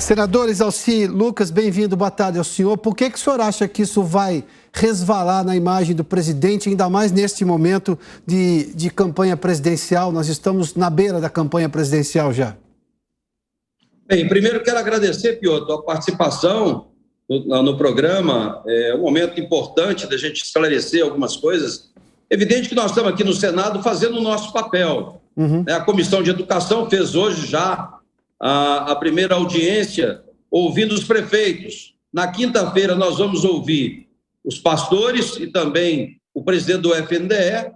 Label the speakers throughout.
Speaker 1: Senador Exalci Lucas, bem-vindo, boa tarde ao senhor. Por que o senhor acha que isso vai resvalar na imagem do presidente, ainda mais neste momento de campanha presidencial? Nós estamos na beira da campanha presidencial já.
Speaker 2: Bem, primeiro quero agradecer, Piotr, a participação no programa. É um momento importante da gente esclarecer algumas coisas. Evidente que nós estamos aqui no Senado fazendo o nosso papel. A Comissão de Educação fez hoje já a primeira audiência, ouvindo os prefeitos. Na quinta-feira nós vamos ouvir os pastores e também o presidente do FNDE,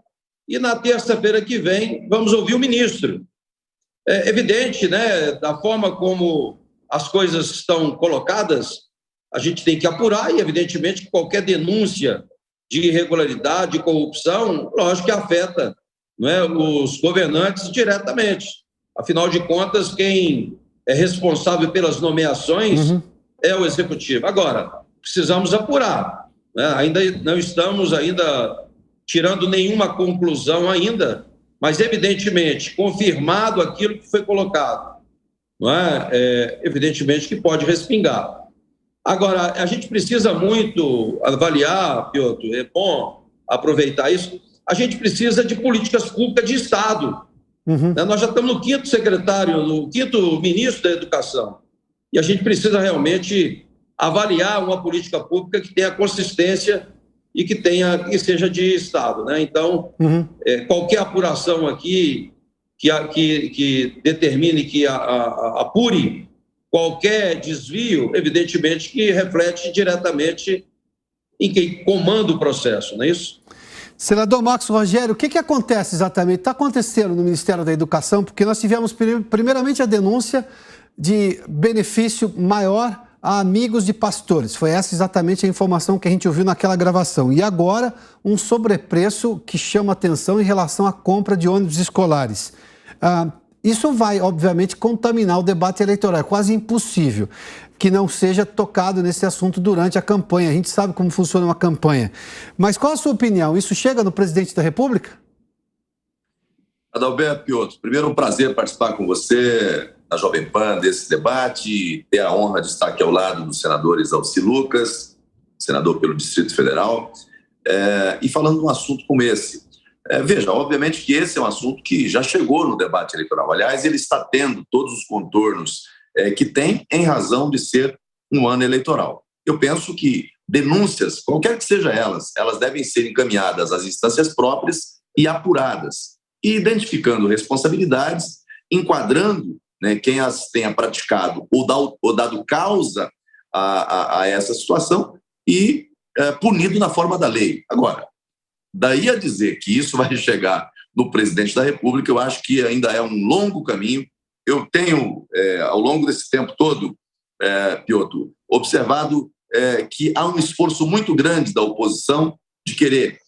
Speaker 2: e na terça-feira que vem vamos ouvir o ministro. É evidente, né, da forma como as coisas estão colocadas, a gente tem que apurar, e evidentemente que qualquer denúncia de irregularidade, de corrupção, lógico que afeta, não é, os governantes diretamente. Afinal de contas, quem é responsável pelas nomeações é o Executivo. Agora, precisamos apurar, né? Ainda não estamos tirando nenhuma conclusão ainda, mas, evidentemente, confirmado aquilo que foi colocado, não é? Evidentemente que pode respingar. Agora, a gente precisa muito avaliar, Piotr, é bom aproveitar isso, a gente precisa de políticas públicas de Estado. Nós já estamos no quinto secretário, no quinto ministro da Educação, e a gente precisa realmente avaliar uma política pública que tenha consistência e que seja de Estado, né? Então, qualquer apuração aqui que determine, que apure qualquer desvio, evidentemente que reflete diretamente em quem comanda o processo, não é isso?
Speaker 1: Senador Marcos Rogério, o que acontece exatamente? Está acontecendo no Ministério da Educação? Porque nós tivemos primeiramente a denúncia de benefício maior a amigos de pastores. Foi essa exatamente a informação que a gente ouviu naquela gravação. E agora, um sobrepreço que chama atenção em relação à compra de ônibus escolares. Isso vai, obviamente, contaminar o debate eleitoral. É quase impossível que não seja tocado nesse assunto durante a campanha. A gente sabe como funciona uma campanha. Mas qual a sua opinião? Isso chega no presidente da República?
Speaker 3: Adalberto, Piotr, primeiro um prazer participar com você na Jovem Pan desse debate e ter a honra de estar aqui ao lado do senador Exalci Lucas, senador pelo Distrito Federal, e falando de um assunto como esse. Veja, obviamente que esse é um assunto que já chegou no debate eleitoral. Aliás, ele está tendo todos os contornos que tem em razão de ser um ano eleitoral. Eu penso que denúncias, qualquer que sejam elas devem ser encaminhadas às instâncias próprias e apuradas, e identificando responsabilidades, enquadrando, né, quem as tenha praticado ou dado causa a essa situação e punido na forma da lei. Agora, daí a dizer que isso vai chegar no presidente da República, eu acho que ainda é um longo caminho. Eu tenho, ao longo desse tempo todo, Piotr, observado que há um esforço muito grande da oposição de querer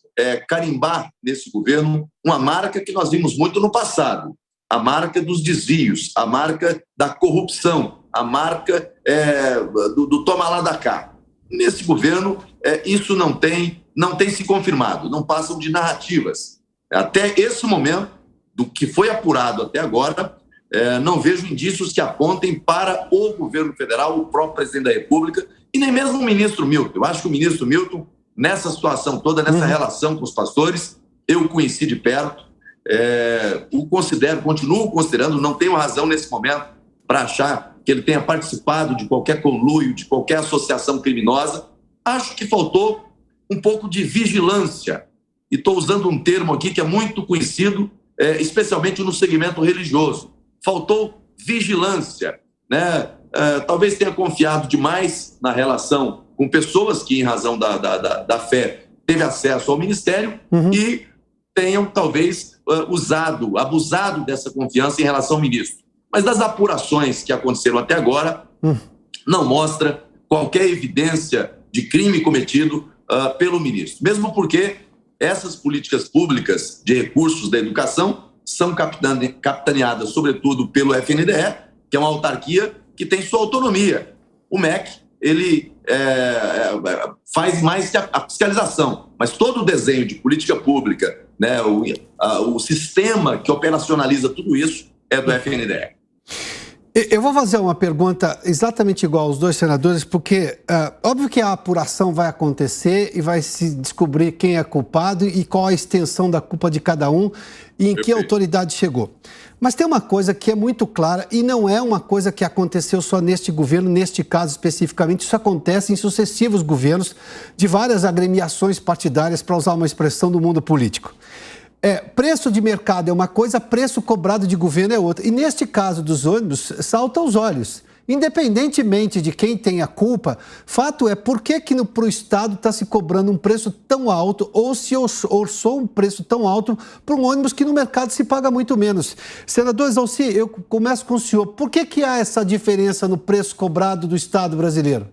Speaker 3: carimbar nesse governo uma marca que nós vimos muito no passado, a marca dos desvios, a marca da corrupção, a marca do toma lá da cá. Nesse governo, isso não tem se confirmado, não passam de narrativas. Até esse momento, do que foi apurado até agora, não vejo indícios que apontem para o governo federal, o próprio presidente da República, e nem mesmo o ministro Milton. Eu acho que o ministro Milton, nessa situação toda, nessa relação com os pastores, eu o conheci de perto, continuo considerando, não tenho razão nesse momento para achar que ele tenha participado de qualquer conluio, de qualquer associação criminosa. Acho que faltou um pouco de vigilância, e estou usando um termo aqui que é muito conhecido, especialmente no segmento religioso. Faltou vigilância, né? Talvez tenha confiado demais na relação com pessoas que, em razão da fé, teve acesso ao ministério e tenham, talvez, abusado dessa confiança em relação ao ministro. Mas das apurações que aconteceram até agora, não mostra qualquer evidência de crime cometido pelo ministro. Mesmo porque essas políticas públicas de recursos da educação são capitaneadas, sobretudo, pelo FNDE, que é uma autarquia que tem sua autonomia. O MEC, ele faz mais que a fiscalização, mas todo o desenho de política pública, né, o sistema que operacionaliza tudo isso é do FNDE.
Speaker 1: Eu vou fazer uma pergunta exatamente igual aos dois senadores, porque óbvio que a apuração vai acontecer e vai se descobrir quem é culpado e qual a extensão da culpa de cada um e em que autoridade chegou. Mas tem uma coisa que é muito clara e não é uma coisa que aconteceu só neste governo, neste caso especificamente, isso acontece em sucessivos governos de várias agremiações partidárias, para usar uma expressão do mundo político. Preço de mercado é uma coisa, preço cobrado de governo é outra. E neste caso dos ônibus, salta aos olhos. Independentemente de quem tem a culpa, fato é por que para o Estado está se cobrando um preço tão alto ou se orçou um preço tão alto para um ônibus que no mercado se paga muito menos. Senador Exaussi, eu começo com o senhor. Por que há essa diferença no preço cobrado do Estado brasileiro?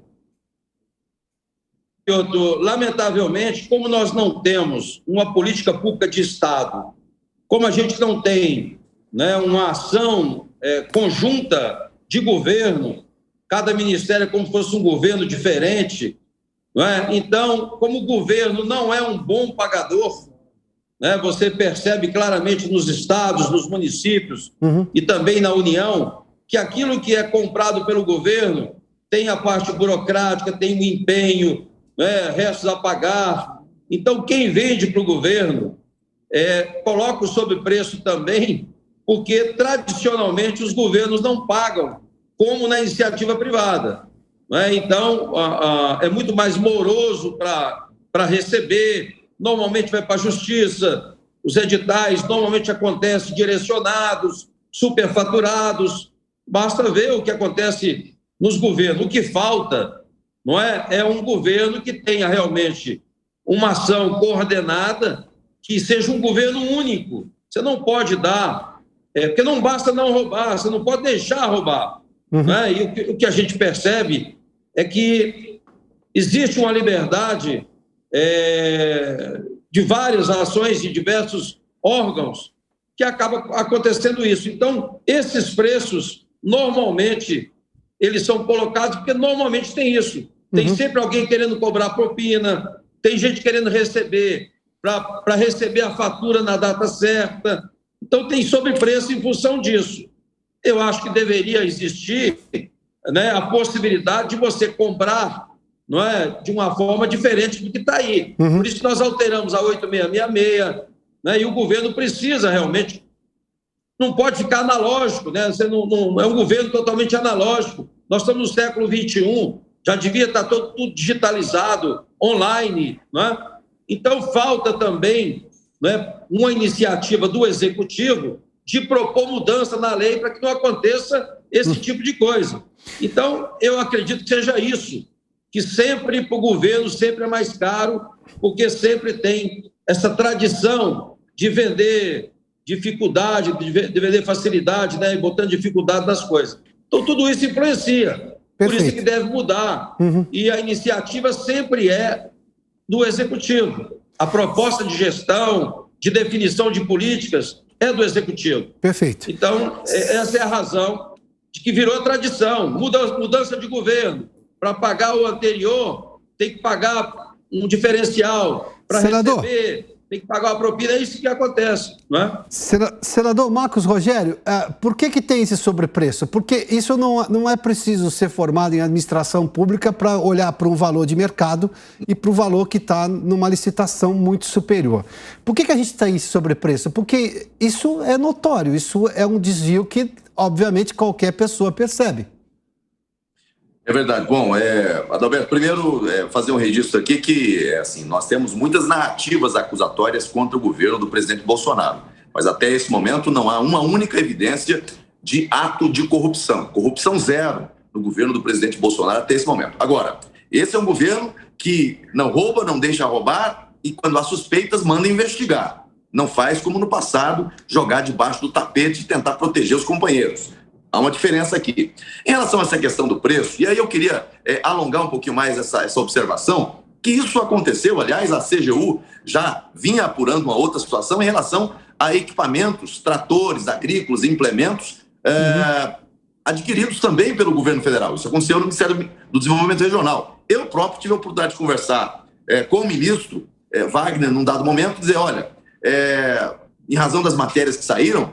Speaker 2: Lamentavelmente, como nós não temos uma política pública de Estado, como a gente não tem, né, uma ação conjunta de governo, cada ministério é como se fosse um governo diferente, não é? Então, como o governo não é um bom pagador, né, você percebe claramente nos estados, nos municípios e também na União, que aquilo que é comprado pelo governo tem a parte burocrática, tem o empenho, restos a pagar. Então, quem vende para o governo coloca o sobrepreço também, porque tradicionalmente os governos não pagam, como na iniciativa privada. Então, é muito mais moroso para receber, normalmente vai para a justiça, os editais normalmente acontecem direcionados, superfaturados, basta ver o que acontece nos governos. O que falta é um governo que tenha realmente uma ação coordenada, que seja um governo único. Você não pode dar, porque não basta não roubar, você não pode deixar roubar. E o que a gente percebe é que existe uma liberdade de várias ações de diversos órgãos que acaba acontecendo isso. Então, esses preços, normalmente, eles são colocados porque normalmente tem isso. Tem sempre alguém querendo cobrar propina, tem gente querendo receber, para receber a fatura na data certa. Então, tem sobrepreço em função disso. Eu acho que deveria existir, né, a possibilidade de você comprar, de uma forma diferente do que está aí. Por isso que nós alteramos a 8666, né, e o governo precisa realmente... Não pode ficar analógico, né? Você não é um governo totalmente analógico. Nós estamos no século XXI, já devia estar tudo digitalizado, online, né? Então, falta também, né, uma iniciativa do Executivo de propor mudança na lei para que não aconteça esse tipo de coisa. Então, eu acredito que seja isso, que sempre para o governo sempre é mais caro, porque sempre tem essa tradição de vender dificuldade, de vender facilidade, né, e botando dificuldade nas coisas. Então, tudo isso influencia. Por isso que deve mudar. E a iniciativa sempre é do Executivo. A proposta de gestão, de definição de políticas, é do Executivo.
Speaker 1: Perfeito.
Speaker 2: Então, essa é a razão de que virou tradição. Mudança de governo. Para pagar o anterior, tem que pagar um diferencial. Para receber, tem que pagar uma propina. É isso que acontece, não é?
Speaker 1: Senador Marcos Rogério, por que tem esse sobrepreço? Porque isso não é preciso ser formado em administração pública para olhar para um valor de mercado e para o valor que está numa licitação muito superior. Por que a gente tem esse sobrepreço? Porque isso é notório, isso é um desvio que, obviamente, qualquer pessoa percebe.
Speaker 3: É verdade. Bom, Adalberto, primeiro fazer um registro aqui que assim, nós temos muitas narrativas acusatórias contra o governo do presidente Bolsonaro, mas até esse momento não há uma única evidência de ato de corrupção. Corrupção zero no governo do presidente Bolsonaro até esse momento. Agora, esse é um governo que não rouba, não deixa roubar e quando há suspeitas manda investigar. Não faz como no passado, jogar debaixo do tapete e tentar proteger os companheiros. Há uma diferença aqui. Em relação a essa questão do preço, e aí eu queria alongar um pouquinho mais essa observação, que isso aconteceu, aliás, a CGU já vinha apurando uma outra situação em relação a equipamentos, tratores agrícolas, implementos adquiridos também pelo governo federal. Isso aconteceu no Ministério do Desenvolvimento Regional. Eu próprio tive a oportunidade de conversar com o ministro Wagner, num dado momento, dizer, olha, em razão das matérias que saíram,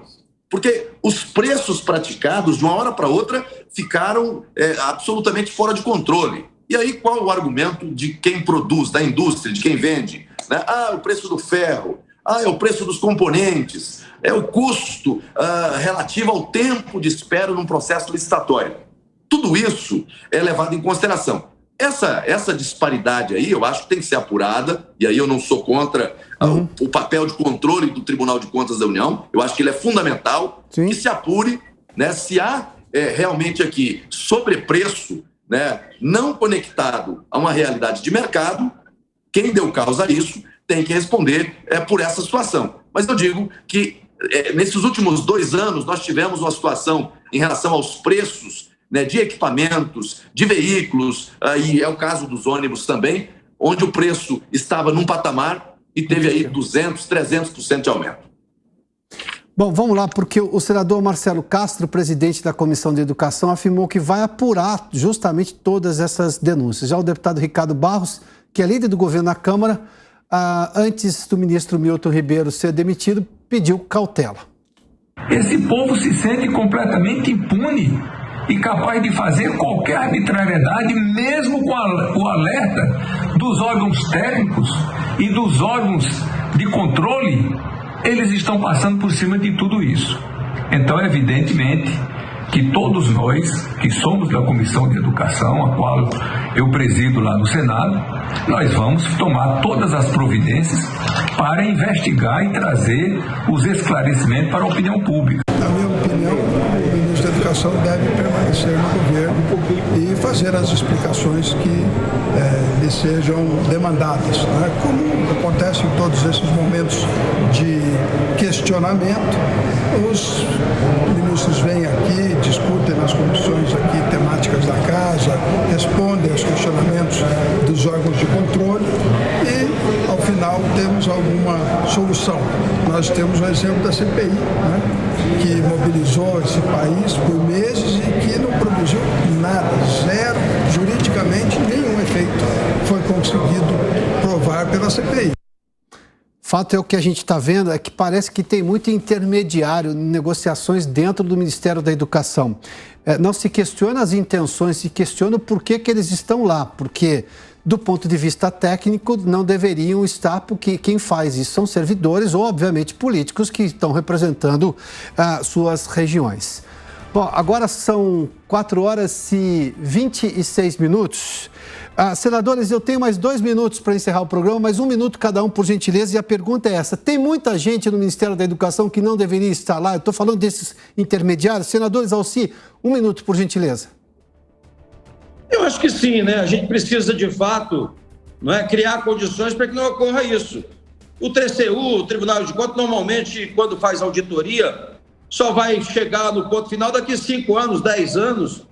Speaker 3: Porque os preços praticados, de uma hora para outra, ficaram absolutamente fora de controle. E aí, qual o argumento de quem produz, da indústria, de quem vende? Né? O preço do ferro, é o preço dos componentes, é o custo relativo ao tempo de espera num processo licitatório. Tudo isso é levado em consideração. Essa disparidade aí, eu acho que tem que ser apurada, e aí eu não sou contra o papel de controle do Tribunal de Contas da União, eu acho que ele é fundamental, que se apure, né, se há realmente aqui sobrepreço, né, não conectado a uma realidade de mercado, quem deu causa a isso tem que responder por essa situação. Mas eu digo que nesses últimos 2 anos nós tivemos uma situação em relação aos preços, né, de equipamentos, de veículos, e é o caso dos ônibus também, onde o preço estava num patamar e teve aí 200%, 300% de aumento.
Speaker 1: Bom, vamos lá, porque o senador Marcelo Castro, presidente da Comissão de Educação, afirmou que vai apurar justamente todas essas denúncias. Já o deputado Ricardo Barros, que é líder do governo na Câmara, antes do ministro Milton Ribeiro ser demitido, pediu cautela.
Speaker 4: Esse povo se sente completamente impune e capaz de fazer qualquer arbitrariedade, mesmo com o alerta dos órgãos técnicos e dos órgãos de controle. Eles estão passando por cima de tudo isso. Então, evidentemente, que todos nós, que somos da Comissão de Educação, a qual eu presido lá no Senado, nós vamos tomar todas as providências para investigar e trazer os esclarecimentos para a opinião pública.
Speaker 5: Na minha opinião, o ministro da Educação deve permanecer no governo e fazer as explicações que lhe sejam demandadas, né? Como acontece em todos esses momentos de questionamento, os ministros vêm aqui, discutem nas comissões aqui temáticas da casa, respondem aos questionamentos dos órgãos de controle e, ao final, temos alguma solução. Nós temos o exemplo da CPI, né, que mobilizou esse país por meses e que não produziu nada, zero, juridicamente nenhum efeito foi conseguido provar pela CPI.
Speaker 1: Fato é o que a gente está vendo, é que parece que tem muito intermediário, negociações dentro do Ministério da Educação. Não se questiona as intenções, se questiona o porquê que eles estão lá, porque do ponto de vista técnico não deveriam estar, porque quem faz isso são servidores ou, obviamente, políticos que estão representando suas regiões. Bom, agora são 4h26. Senadores, eu tenho mais 2 minutos para encerrar o programa, mais 1 minuto cada um, por gentileza, e a pergunta é essa. Tem muita gente no Ministério da Educação que não deveria estar lá? Eu estou falando desses intermediários. Senadores, Alci, 1 minuto, por gentileza.
Speaker 2: Eu acho que sim, né? A gente precisa, de fato, criar condições para que não ocorra isso. O TCU, o Tribunal de Contas, normalmente, quando faz auditoria, só vai chegar no ponto final daqui a 5 anos, 10 anos.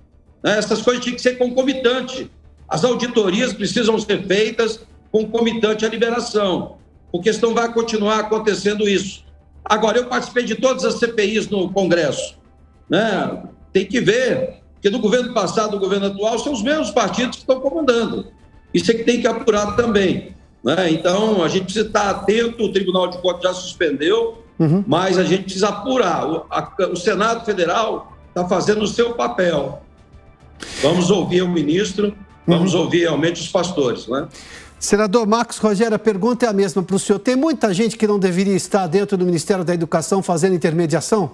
Speaker 2: Né? Essas coisas tinham que ser concomitantes. As auditorias precisam ser feitas concomitante à liberação, porque senão vai continuar acontecendo isso. Agora, eu participei de todas as CPIs no Congresso. Né? Tem que ver, porque no governo passado e no governo atual são os mesmos partidos que estão comandando. Isso é que tem que apurar também. Né? Então, a gente precisa estar atento, o Tribunal de Contas já suspendeu, mas a gente precisa apurar. O Senado Federal está fazendo o seu papel. Vamos ouvir o ministro, vamos ouvir realmente os pastores, né?
Speaker 1: Senador Marcos Rogério, a pergunta é a mesma para o senhor. Tem muita gente que não deveria estar dentro do Ministério da Educação fazendo intermediação?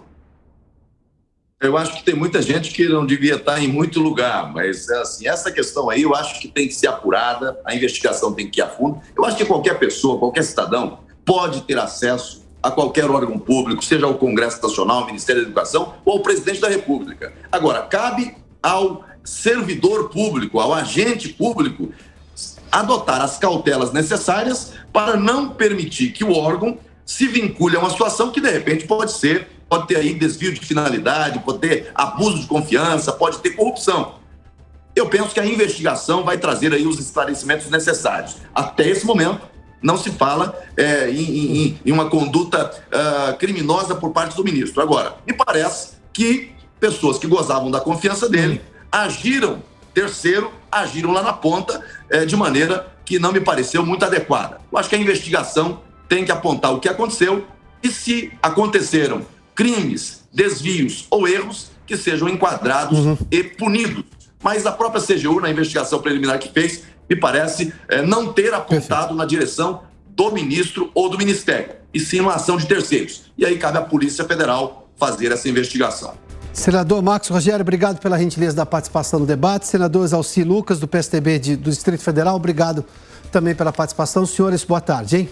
Speaker 3: Eu acho que tem muita gente que não devia estar em muito lugar, mas assim, essa questão aí eu acho que tem que ser apurada, a investigação tem que ir a fundo. Eu acho que qualquer pessoa, qualquer cidadão pode ter acesso a qualquer órgão público, seja o Congresso Nacional, o Ministério da Educação ou o Presidente da República. Agora, cabe ao servidor público, ao agente público, adotar as cautelas necessárias para não permitir que o órgão se vincule a uma situação que, de repente, pode ter aí desvio de finalidade, pode ter abuso de confiança, pode ter corrupção. Eu penso que a investigação vai trazer aí os esclarecimentos necessários. Até esse momento, não se fala em uma conduta criminosa por parte do ministro. Agora, me parece que pessoas que gozavam da confiança dele agiram lá na ponta de maneira que não me pareceu muito adequada. Eu acho que a investigação tem que apontar o que aconteceu e se aconteceram crimes desvios ou erros que sejam enquadrados e punidos. Mas a própria CGU, na investigação preliminar que fez, me parece não ter apontado na direção do ministro ou do ministério, e sim uma ação de terceiros. E aí cabe à Polícia Federal fazer essa investigação.
Speaker 1: Senador Marcos Rogério, obrigado pela gentileza da participação no debate. Senador Exalci Lucas, do PSDB do Distrito Federal, obrigado também pela participação. Senhores, boa tarde, hein?